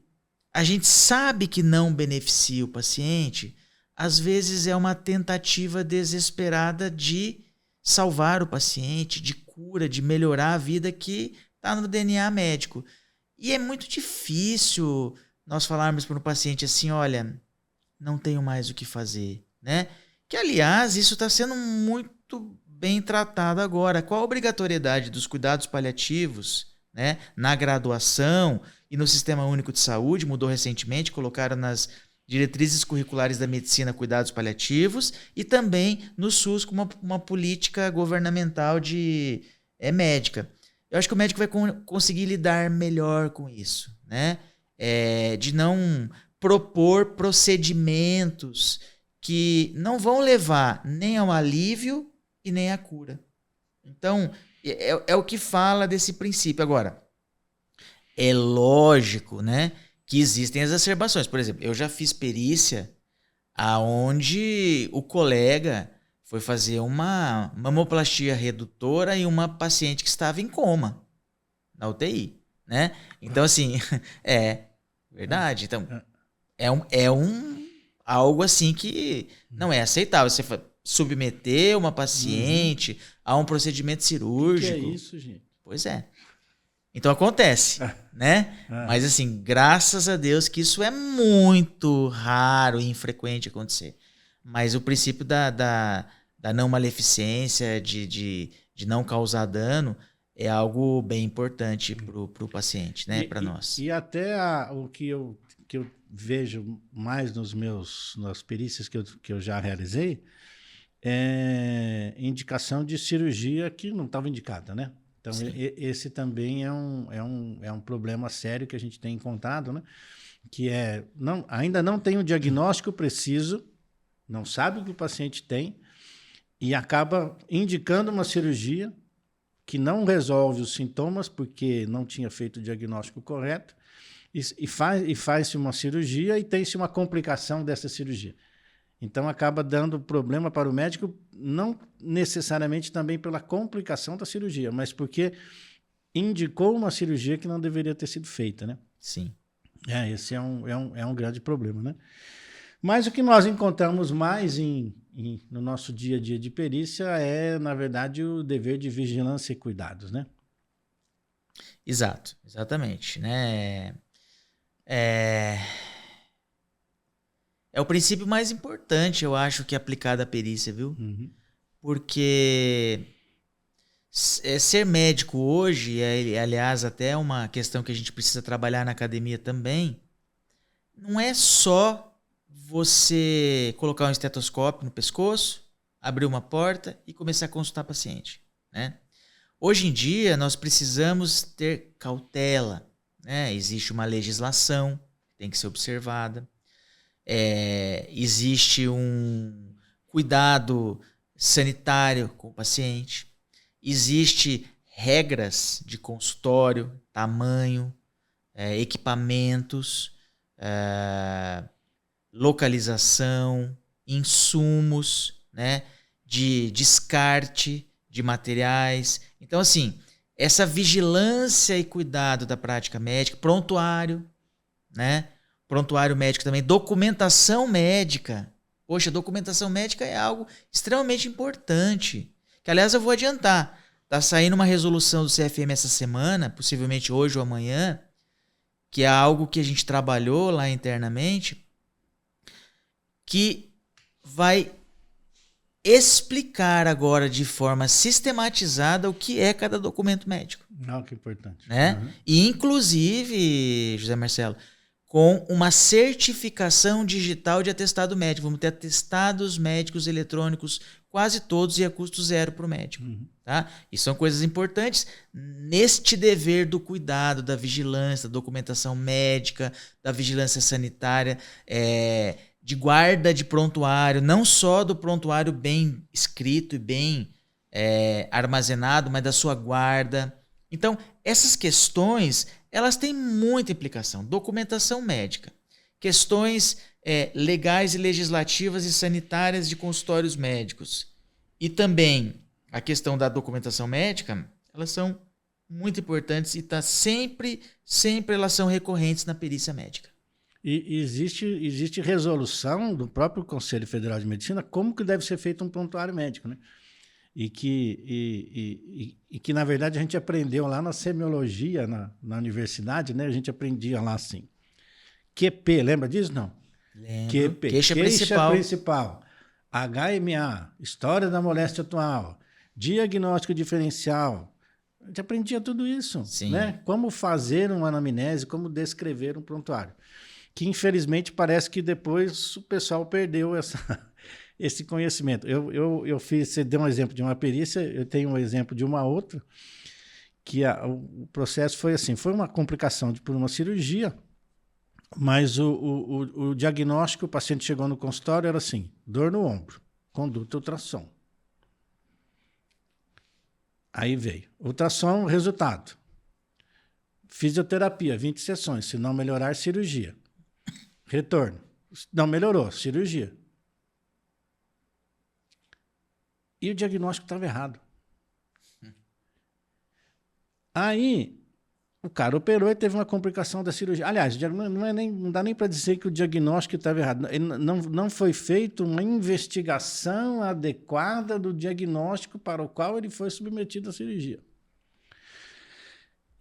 a gente sabe que não beneficia o paciente, às vezes é uma tentativa desesperada de salvar o paciente, de cura, de melhorar a vida que está no DNA médico. E é muito difícil nós falarmos para um paciente assim, olha, não tenho mais o que fazer, né? Que, aliás, isso está sendo muito bem tratado agora. Qual a obrigatoriedade dos cuidados paliativos, né, na graduação e no Sistema Único de Saúde? Mudou recentemente, colocaram nas diretrizes curriculares da medicina cuidados paliativos e também no SUS com uma política governamental médica. Eu acho que o médico vai conseguir lidar melhor com isso, né? De não propor procedimentos que não vão levar nem ao alívio e nem à cura. Então, é o que fala desse princípio. Agora, é lógico, né, que existem exacerbações. Por exemplo, eu já fiz perícia aonde o colega foi fazer uma mamoplastia redutora em uma paciente que estava em coma na UTI, né? Então, assim, verdade. Então, algo assim que não é aceitável. Você submeter uma paciente a um procedimento cirúrgico. O que é isso, gente? Pois é. Então acontece, né? Mas assim, graças a Deus que isso é muito raro e infrequente acontecer. Mas o princípio da não maleficência, de não causar dano, é algo bem importante para o paciente, né? Para nós. E até o que eu vejo mais nas perícias que eu já realizei, é indicação de cirurgia que não estava indicada, né? Então, esse também é um problema sério que a gente tem encontrado, né? Que ainda não tem um diagnóstico preciso, não sabe o que o paciente tem e acaba indicando uma cirurgia que não resolve os sintomas porque não tinha feito o diagnóstico correto e faz-se uma cirurgia e tem-se uma complicação dessa cirurgia. Então, acaba dando problema para o médico, não necessariamente também pela complicação da cirurgia, mas porque indicou uma cirurgia que não deveria ter sido feita, né? Sim. Esse é um grande problema, né? Mas o que nós encontramos mais no nosso dia a dia de perícia é, na verdade, o dever de vigilância e cuidados, né? Exato, exatamente, né? É o princípio mais importante, eu acho, que é aplicado à perícia, viu? Uhum. Porque ser médico hoje, aliás, até uma questão que a gente precisa trabalhar na academia também, não é só você colocar um estetoscópio no pescoço, abrir uma porta e começar a consultar paciente, né? Hoje em dia, nós precisamos ter cautela, né? Existe uma legislação que tem que ser observada. Existe um cuidado sanitário com o paciente, existe regras de consultório, tamanho, equipamentos, localização, insumos, né, de descarte de materiais. Então, assim, essa vigilância e cuidado da prática médica, prontuário, né? Prontuário médico também, documentação médica. Poxa, documentação médica é algo extremamente importante. Que, aliás, eu vou adiantar. Está saindo uma resolução do CFM essa semana, possivelmente hoje ou amanhã, que é algo que a gente trabalhou lá internamente, que vai explicar agora de forma sistematizada o que é cada documento médico. Não, que importante. Né? Uhum. E, inclusive, José Marcelo, com uma certificação digital de atestado médico. Vamos ter atestados médicos eletrônicos quase todos e a custo zero para o médico. Uhum. Tá? E são coisas importantes neste dever do cuidado, da vigilância, da documentação médica, da vigilância sanitária, de guarda de prontuário, não só do prontuário bem escrito e bem armazenado, mas da sua guarda. Então, essas questões, elas têm muita implicação. Documentação médica, questões legais e legislativas e sanitárias de consultórios médicos e também a questão da documentação médica, elas são muito importantes e sempre elas são recorrentes na perícia médica. E existe resolução do próprio Conselho Federal de Medicina como que deve ser feito um prontuário médico, né? E que, na verdade, a gente aprendeu lá na semiologia, na universidade, né? A gente aprendia lá assim. QP, lembra disso? Não. Lembro. QP, Queixa principal. HMA, história da moléstia atual, diagnóstico diferencial. A gente aprendia tudo isso, Sim. Né? Como fazer uma anamnese, como descrever um prontuário. Que, infelizmente, parece que depois o pessoal perdeu esse conhecimento. Eu fiz, você deu um exemplo de uma perícia, eu tenho um exemplo de uma outra, que o processo foi assim, foi uma complicação por uma cirurgia, mas o diagnóstico, o paciente chegou no consultório, era assim, dor no ombro, conduta ultrassom. Aí veio, ultrassom, resultado. Fisioterapia, 20 sessões, se não melhorar, cirurgia. Retorno, não melhorou, cirurgia. E o diagnóstico estava errado. Aí, o cara operou e teve uma complicação da cirurgia. Aliás, não dá nem para dizer que o diagnóstico estava errado. Não foi feita uma investigação adequada do diagnóstico para o qual ele foi submetido à cirurgia.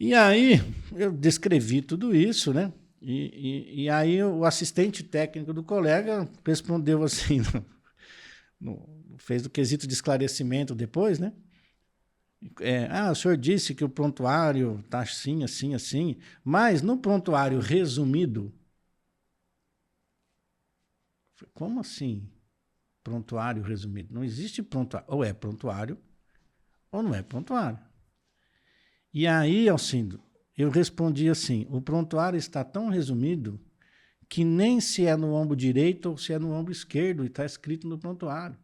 E aí, eu descrevi tudo isso, né? E aí, o assistente técnico do colega respondeu assim... fez o quesito de esclarecimento depois, né? O senhor disse que o prontuário está assim, assim, assim, mas no prontuário resumido... Como assim? Prontuário resumido? Não existe prontuário. Ou é prontuário, ou não é prontuário. E aí, Alcindo, eu respondi assim, o prontuário está tão resumido que nem se é no ombro direito ou se é no ombro esquerdo e está escrito no prontuário.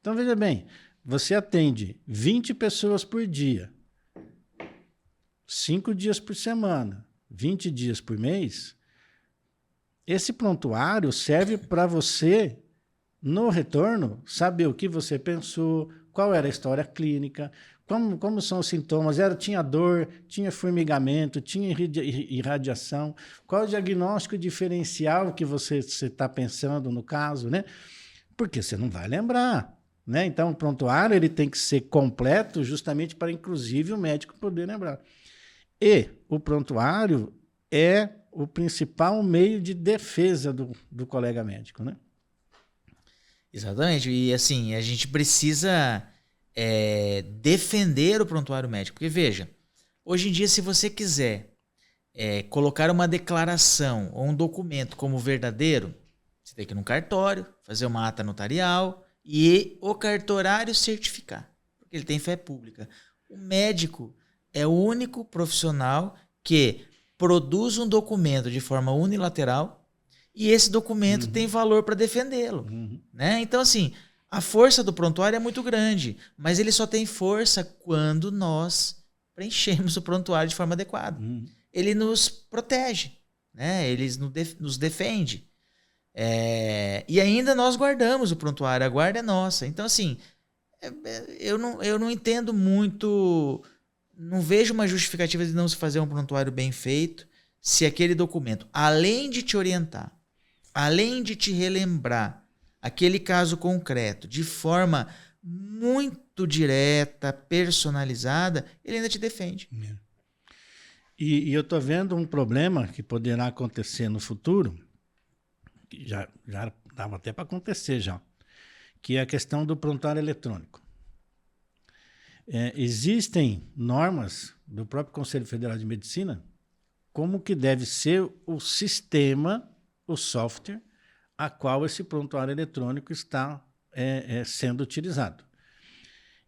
Então, veja bem, você atende 20 pessoas por dia, 5 dias por semana, 20 dias por mês. Esse prontuário serve para você, no retorno, saber o que você pensou, qual era a história clínica, como são os sintomas, tinha dor, tinha formigamento, tinha irradiação, qual o diagnóstico diferencial que você está pensando no caso, né? Porque você não vai lembrar. Né? Então, o prontuário ele tem que ser completo justamente para, inclusive, o médico poder lembrar. E o prontuário é o principal meio de defesa do colega médico. Né? Exatamente. E, assim, a gente precisa defender o prontuário médico. Porque, veja, hoje em dia, se você quiser colocar uma declaração ou um documento como verdadeiro, você tem que ir num cartório, fazer uma ata notarial... E o cartorário certificar, porque ele tem fé pública. O médico é o único profissional que produz um documento de forma unilateral e esse documento tem valor para defendê-lo. Né? Então, assim, a força do prontuário é muito grande, mas ele só tem força quando nós preenchemos o prontuário de forma adequada. Ele nos protege, né? Ele nos defende. E ainda nós guardamos o prontuário, a guarda é nossa. Então, assim, eu não entendo muito, não vejo uma justificativa de não se fazer um prontuário bem feito se aquele documento, além de te orientar, além de te relembrar aquele caso concreto de forma muito direta, personalizada, ele ainda te defende. E eu estou vendo um problema que poderá acontecer no futuro, que já dava até para acontecer já, que é a questão do prontuário eletrônico. Existem normas do próprio Conselho Federal de Medicina como que deve ser o sistema, o software, a qual esse prontuário eletrônico está sendo utilizado.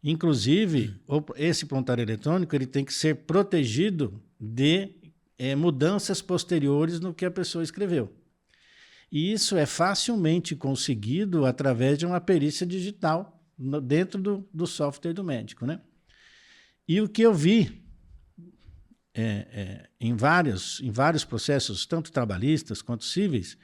Inclusive, esse prontuário eletrônico ele tem que ser protegido de mudanças posteriores no que a pessoa escreveu. E isso é facilmente conseguido através de uma perícia digital dentro do software do médico, né? E o que eu vi em vários processos, tanto trabalhistas quanto cíveis,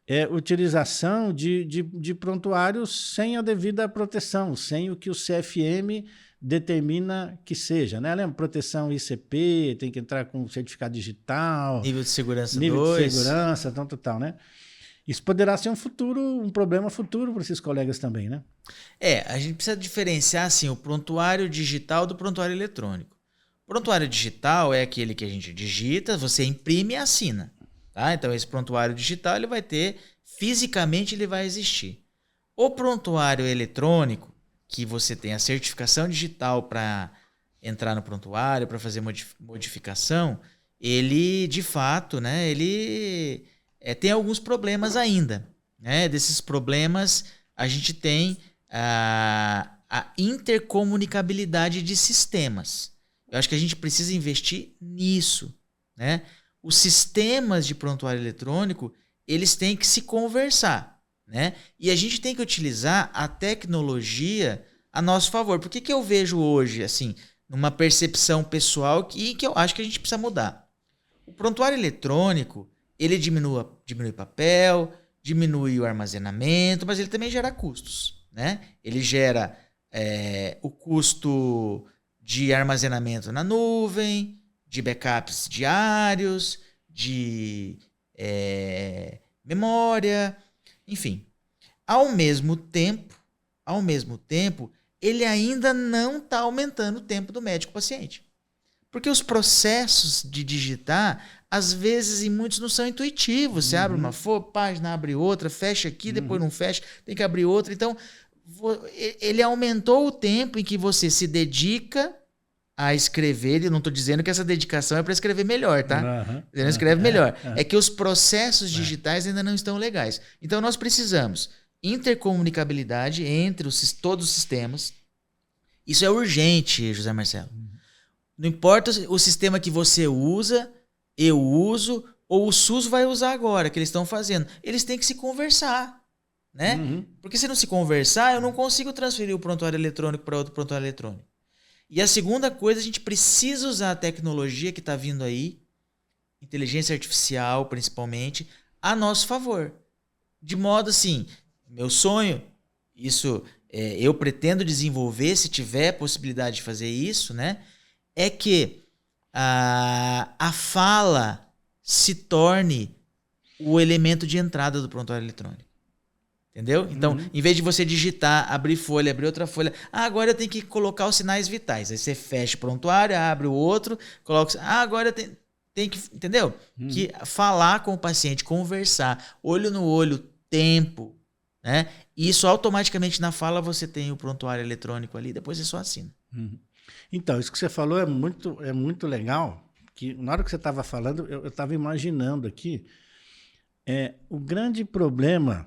é utilização de prontuários sem a devida proteção, sem o que o CFM determina que seja, né? Lembra? Proteção ICP, tem que entrar com certificado digital. Nível de segurança 2. Nível de segurança, tal, né? Isso poderá ser um problema futuro para esses colegas também, né? A gente precisa diferenciar assim, o prontuário digital do prontuário eletrônico. O prontuário digital é aquele que a gente digita, você imprime e assina. Tá? Então, esse prontuário digital ele vai ter, fisicamente ele vai existir. O prontuário eletrônico, que você tem a certificação digital para entrar no prontuário, para fazer modificação, ele, de fato, né, ele tem alguns problemas ainda. Né? Desses problemas, a gente tem a intercomunicabilidade de sistemas. Eu acho que a gente precisa investir nisso, né? Os sistemas de prontuário eletrônico, eles têm que se conversar, né? E a gente tem que utilizar a tecnologia a nosso favor. Por que eu vejo hoje, assim, numa percepção pessoal que eu acho que a gente precisa mudar? O prontuário eletrônico, ele diminui papel, diminui o armazenamento, mas ele também gera custos, né? Ele gera o custo de armazenamento na nuvem, de backups diários, de memória, enfim. Ao mesmo tempo, ele ainda não está aumentando o tempo do médico-paciente. Porque os processos de digitar, às vezes, em muitos não são intuitivos. Você abre uma página, abre outra, fecha aqui, depois não fecha, tem que abrir outra. Então, ele aumentou o tempo em que você se dedica a escrever. Eu não estou dizendo que essa dedicação é para escrever melhor, tá? Ele não escreve melhor. É que os processos digitais ainda não estão legais. Então, nós precisamos intercomunicabilidade entre todos os sistemas. Isso é urgente, José Marcelo. Não importa o sistema que você usa, eu uso, ou o SUS vai usar agora, que eles estão fazendo. Eles têm que se conversar, né? Porque se não se conversar, eu não consigo transferir o prontuário eletrônico para outro prontuário eletrônico. E a segunda coisa, a gente precisa usar a tecnologia que está vindo aí, inteligência artificial principalmente, a nosso favor. De modo assim, meu sonho, isso eu pretendo desenvolver, se tiver possibilidade de fazer isso, né? É que a fala se torne o elemento de entrada do prontuário eletrônico. Entendeu? Então, em vez de você digitar, abrir folha, abrir outra folha, agora eu tenho que colocar os sinais vitais. Aí você fecha o prontuário, abre o outro, coloca... agora eu tem que... Entendeu? Que falar com o paciente, conversar, olho no olho, tempo, né? Isso automaticamente na fala você tem o prontuário eletrônico ali, depois você só assina. Então, isso que você falou é muito legal, que na hora que você estava falando, eu estava imaginando aqui, o grande problema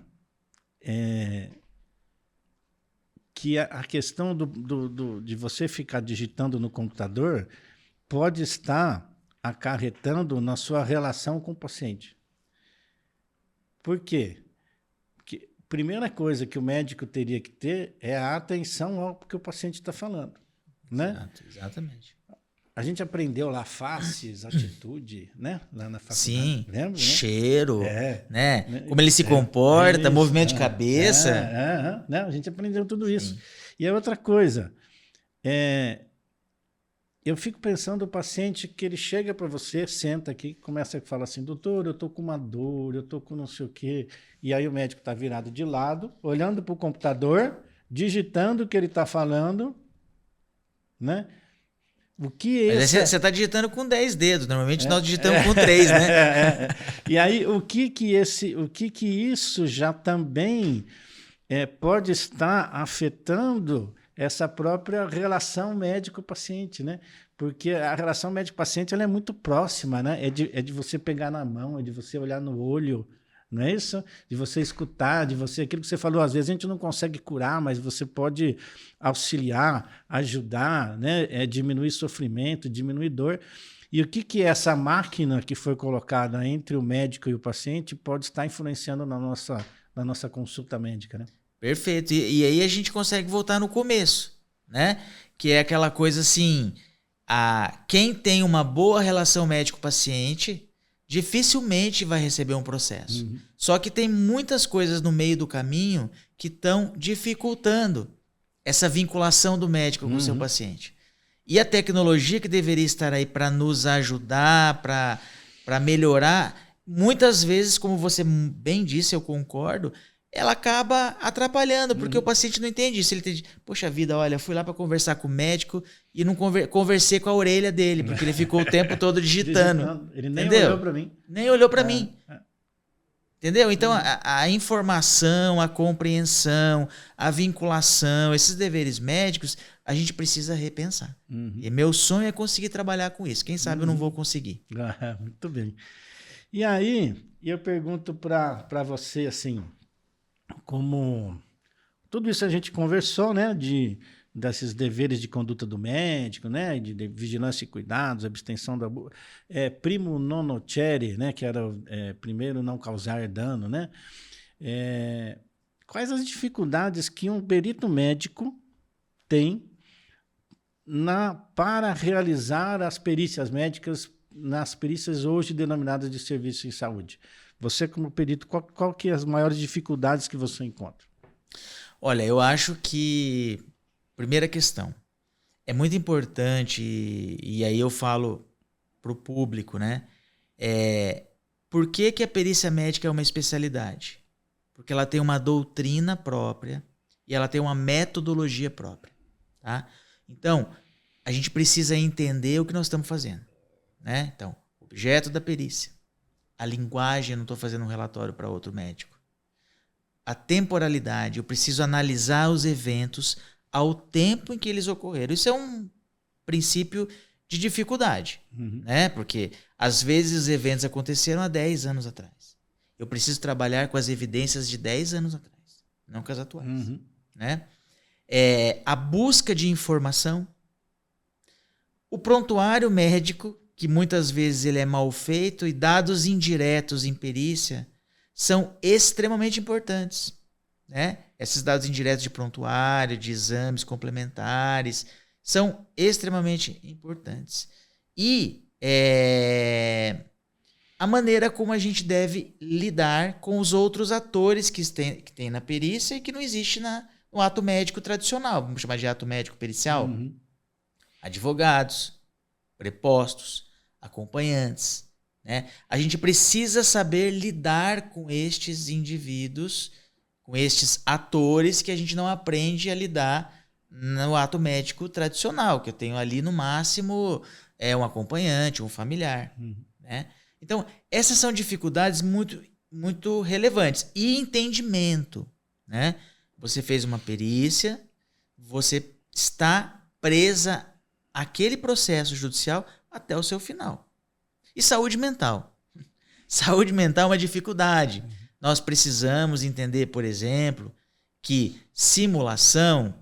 que a questão de você ficar digitando no computador pode estar acarretando na sua relação com o paciente. Por quê? Porque a primeira coisa que o médico teria que ter é a atenção ao que o paciente está falando. Né? Exatamente. A gente aprendeu lá faces, atitude, né? Lá na faculdade. Sim, lembra, cheiro, né? Como ele se comporta, movimento de cabeça. Né? A gente aprendeu tudo isso. E a outra coisa, eu fico pensando o paciente que ele chega para você, senta aqui, começa a falar assim, doutor, eu estou com uma dor, eu estou com não sei o quê. E aí o médico está virado de lado, olhando para o computador, digitando o que ele está falando, né? O que Mas esse... você está digitando com 10 dedos, normalmente nós digitamos com 3, né? E aí, o que isso já também pode estar afetando essa própria relação médico-paciente, né? Porque a relação médico-paciente ela é muito próxima, né? É de você pegar na mão, é de você olhar no olho, não é isso? De você escutar, de você... Aquilo que você falou, às vezes a gente não consegue curar, mas você pode auxiliar, ajudar, né? Diminuir sofrimento, diminuir dor. E o que essa máquina que foi colocada entre o médico e o paciente pode estar influenciando na nossa consulta médica, né? Perfeito. E aí a gente consegue voltar no começo, né? Que é aquela coisa assim, quem tem uma boa relação médico-paciente dificilmente vai receber um processo. Uhum. Só que tem muitas coisas no meio do caminho que estão dificultando essa vinculação do médico com o seu paciente. E a tecnologia que deveria estar aí para nos ajudar, para melhorar, muitas vezes, como você bem disse, eu concordo, ela acaba atrapalhando, porque o paciente não entende isso. Ele entende, poxa vida, olha, fui lá para conversar com o médico e não conversei com a orelha dele, porque ele ficou o tempo todo digitando. Ele nem entendeu? olhou para mim. Nem olhou para mim. Entendeu? Então, a informação, a compreensão, a vinculação, esses deveres médicos, a gente precisa repensar. E meu sonho é conseguir trabalhar com isso. Quem sabe eu não vou conseguir. Muito bem. E aí, eu pergunto para você, assim, como tudo isso a gente conversou, né, desses deveres de conduta do médico, né, de vigilância e cuidados, abstenção da primo non nocere, né, que era primeiro não causar dano, né? Quais as dificuldades que um perito médico tem para realizar as perícias médicas nas perícias hoje denominadas de serviço em saúde? Você, como perito, qual que é as maiores dificuldades que você encontra? Olha, eu acho que, primeira questão, é muito importante, e aí eu falo para o público, né? Por que a perícia médica é uma especialidade? Porque ela tem uma doutrina própria e ela tem uma metodologia própria, tá? Então, a gente precisa entender o que nós estamos fazendo, né? Então, objeto da perícia, a linguagem, eu não estou fazendo um relatório para outro médico. A temporalidade, eu preciso analisar os eventos ao tempo em que eles ocorreram. Isso é um princípio de dificuldade, né? Porque às vezes os eventos aconteceram há 10 anos atrás. Eu preciso trabalhar com as evidências de 10 anos atrás, não com as atuais, né? A busca de informação, o prontuário médico, que muitas vezes ele é mal feito, e dados indiretos em perícia são extremamente importantes, né? Esses dados indiretos de prontuário, de exames complementares, são extremamente importantes. E a maneira como a gente deve lidar com os outros atores que tem na perícia e que não existe no ato médico tradicional, vamos chamar de ato médico pericial. Advogados, prepostos, acompanhantes, né? A gente precisa saber lidar com estes indivíduos, com estes atores que a gente não aprende a lidar no ato médico tradicional, que eu tenho ali no máximo um acompanhante, um familiar, né? Então, essas são dificuldades muito, muito relevantes. E entendimento, né? Você fez uma perícia, você está presa àquele processo judicial até o seu final. E saúde mental. Saúde mental é uma dificuldade. Nós precisamos entender, por exemplo, que simulação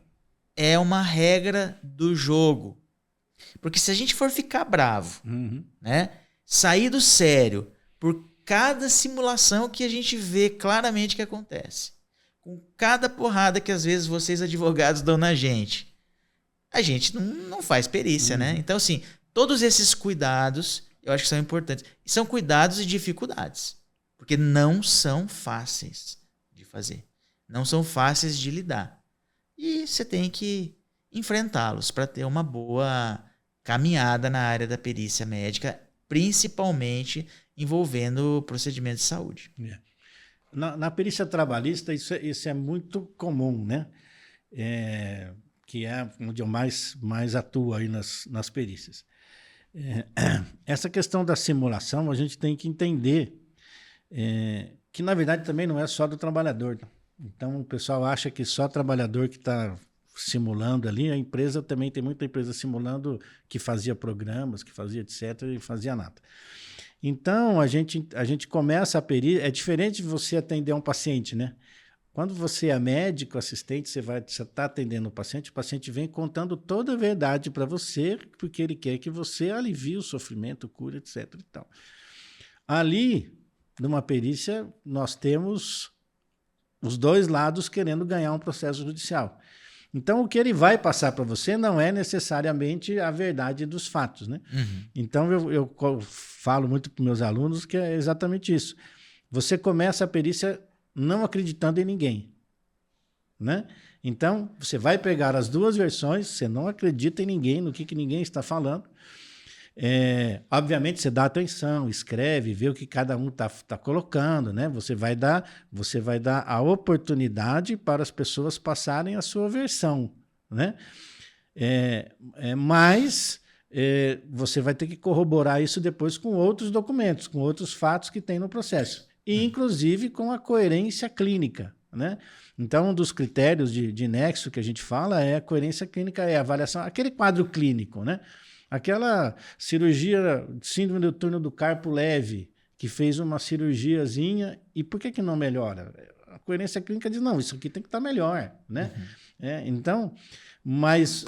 é uma regra do jogo. Porque se a gente for ficar bravo, né, sair do sério por cada simulação que a gente vê claramente que acontece, com cada porrada que às vezes vocês advogados dão na gente, a gente não faz perícia, né? Então, assim, todos esses cuidados eu acho que são importantes. E são cuidados e dificuldades, porque não são fáceis de fazer, não são fáceis de lidar. E você tem que enfrentá-los para ter uma boa caminhada na área da perícia médica, principalmente envolvendo procedimentos de saúde. Na perícia trabalhista, isso é muito comum, né? que é onde eu mais atuo aí nas perícias. Essa questão da simulação, a gente tem que entender que, na verdade, também não é só do trabalhador. Tá? Então, o pessoal acha que só trabalhador que está simulando ali, a empresa também tem muita empresa simulando que fazia programas, que fazia etc. e fazia nada. Então, a gente começa a perícia, é diferente de você atender um paciente, né? Quando você é médico, assistente, você está atendendo o paciente vem contando toda a verdade para você, porque ele quer que você alivie o sofrimento, cure, etc. E tal. Ali, numa perícia, nós temos os dois lados querendo ganhar um processo judicial. Então, o que ele vai passar para você não é necessariamente a verdade dos fatos, né? Uhum. Então, eu falo muito para meus alunos que é exatamente isso. Você começa a perícia não acreditando em ninguém, né? Então, você vai pegar as duas versões, você não acredita em ninguém, no que ninguém está falando. Obviamente, você dá atenção, escreve, vê o que cada um tá colocando, né? Você vai dar a oportunidade para as pessoas passarem a sua versão, né? Mas você vai ter que corroborar isso depois com outros documentos, com outros fatos que tem no processo. E, inclusive, com a coerência clínica, né? Então, um dos critérios de nexo que a gente fala é a coerência clínica, é a avaliação, aquele quadro clínico, né? Aquela cirurgia de síndrome do túnel do carpo leve, que fez uma cirurgiazinha, e por que não melhora? A coerência clínica diz, não, isso aqui tem que estar melhor, né? Uhum. Então, mas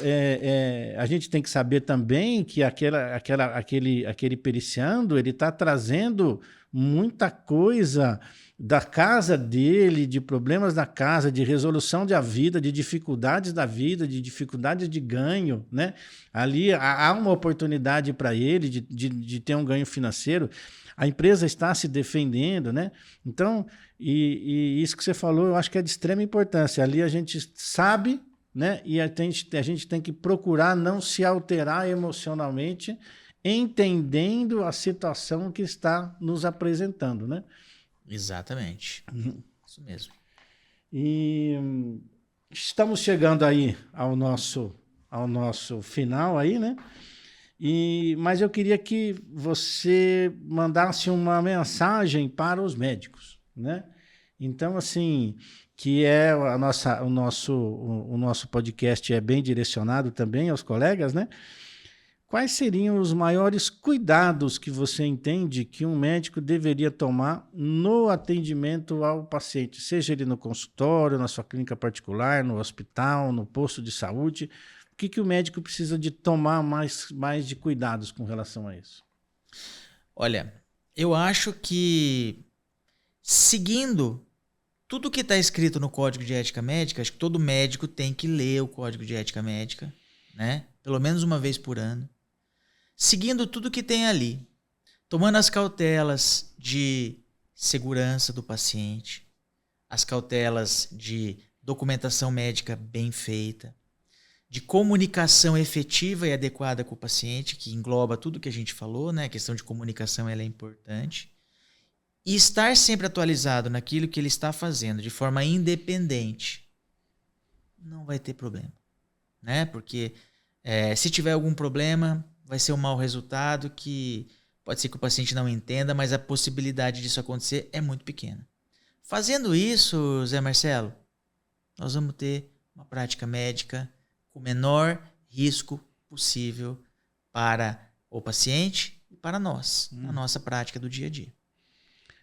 a gente tem que saber também que aquele periciando, ele está trazendo muita coisa da casa dele, de problemas da casa, de resolução da vida, de dificuldades da vida, de dificuldades de ganho, né? Ali há uma oportunidade para ele de ter um ganho financeiro. A empresa está se defendendo, né? Então, e isso que você falou, eu acho que é de extrema importância. Ali a gente sabe, né? E a gente tem que procurar não se alterar emocionalmente, entendendo a situação que está nos apresentando, né? Exatamente. Uhum. Isso mesmo. E estamos chegando aí ao nosso final aí, né? Mas eu queria que você mandasse uma mensagem para os médicos, né? Então, assim, que é o nosso podcast é bem direcionado também aos colegas, né? Quais seriam os maiores cuidados que você entende que um médico deveria tomar no atendimento ao paciente, seja ele no consultório, na sua clínica particular, no hospital, no posto de saúde? O que o médico precisa de tomar mais de cuidados com relação a isso? Olha, eu acho que seguindo tudo que está escrito no Código de Ética Médica, acho que todo médico tem que ler o Código de Ética Médica, né? Pelo menos uma vez por ano. Seguindo tudo que tem ali, tomando as cautelas de segurança do paciente, as cautelas de documentação médica bem feita, de comunicação efetiva e adequada com o paciente, que engloba tudo que a gente falou, né? A questão de comunicação ela é importante. E estar sempre atualizado naquilo que ele está fazendo de forma independente, não vai ter problema, né? Porque se tiver algum problema, vai ser um mau resultado que pode ser que o paciente não entenda, mas a possibilidade disso acontecer é muito pequena. Fazendo isso, Zé Marcelo, nós vamos ter uma prática médica com o menor risco possível para o paciente e para nós, na nossa prática do dia a dia.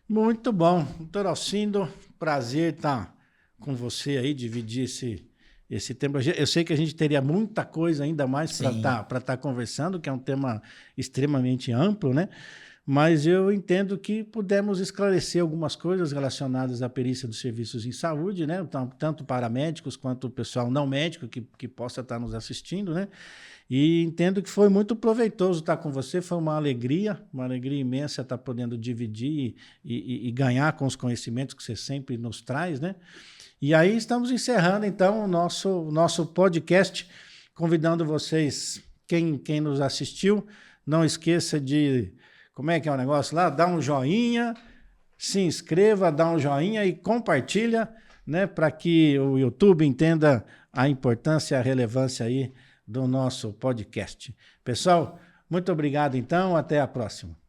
Muito bom. Doutor Alcindo, prazer estar com você aí, dividir esse tema. Eu sei que a gente teria muita coisa ainda mais para estar conversando, que é um tema extremamente amplo, né? Mas eu entendo que pudemos esclarecer algumas coisas relacionadas à perícia dos serviços em saúde, né? Tanto para médicos quanto o pessoal não médico que possa estar nos assistindo, né? E entendo que foi muito proveitoso estar com você, foi uma alegria imensa estar podendo dividir e ganhar com os conhecimentos que você sempre nos traz, né? E aí estamos encerrando, então, o nosso podcast, convidando vocês, quem nos assistiu, não esqueça de, como é que é o negócio lá? Dá um joinha, se inscreva, dá um joinha e compartilha né, para que o YouTube entenda a importância e a relevância aí do nosso podcast. Pessoal, muito obrigado então, até a próxima.